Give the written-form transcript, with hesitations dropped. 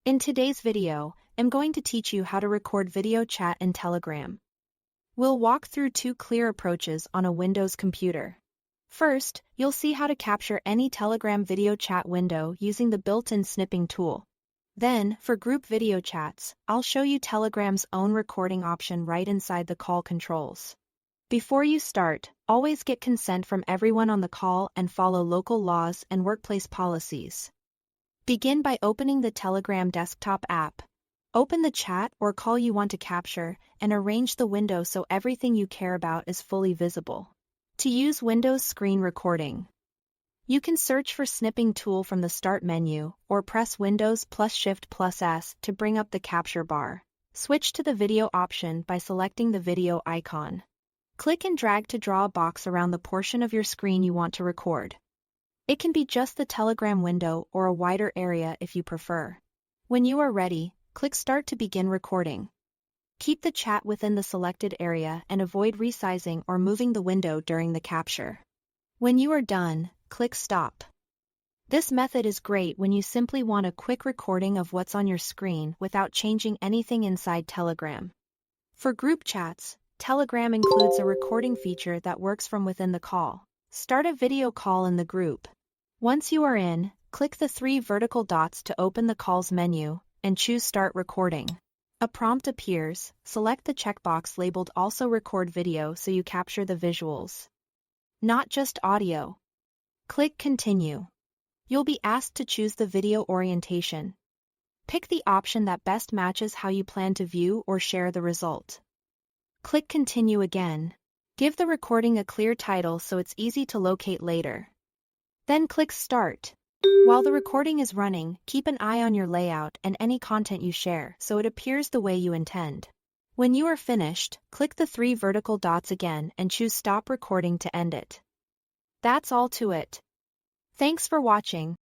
In today's video, I'm going to teach you how to record video chat in Telegram. We'll walk through two clear approaches on a Windows computer. First, you'll see how to capture any Telegram video chat window using the built-in snipping tool. Then, for group video chats, I'll show you Telegram's own recording option right inside the call controls. Before you start, always get consent from everyone on the call and follow local laws and workplace policies. Begin by opening the Telegram desktop app. Open the chat or call you want to capture and arrange the window so everything you care about is fully visible. To use Windows screen recording, you can search for snipping tool from the Start menu or press Windows plus Shift plus S to bring up the capture bar. Switch to the video option by selecting the video icon. Click and drag to draw a box around the portion of your screen you want to record. It can be just the Telegram window or a wider area if you prefer. When you are ready, click Start to begin recording. Keep the chat within the selected area and avoid resizing or moving the window during the capture. When you are done, click Stop. This method is great when you simply want a quick recording of what's on your screen without changing anything inside Telegram. For group chats, Telegram includes a recording feature that works from within the call. Start a video call in the group. Once you are in, click the three vertical dots to open the Calls menu and choose Start Recording. A prompt appears. Select the checkbox labeled Also Record Video so you capture the visuals, not just audio. Click Continue. You'll be asked to choose the video orientation. Pick the option that best matches how you plan to view or share the result. Click Continue again. Give the recording a clear title so it's easy to locate later. Then click Start. While the recording is running, keep an eye on your layout and any content you share so it appears the way you intend. When you are finished, click the three vertical dots again and choose Stop Recording to end it. That's all to it. Thanks for watching.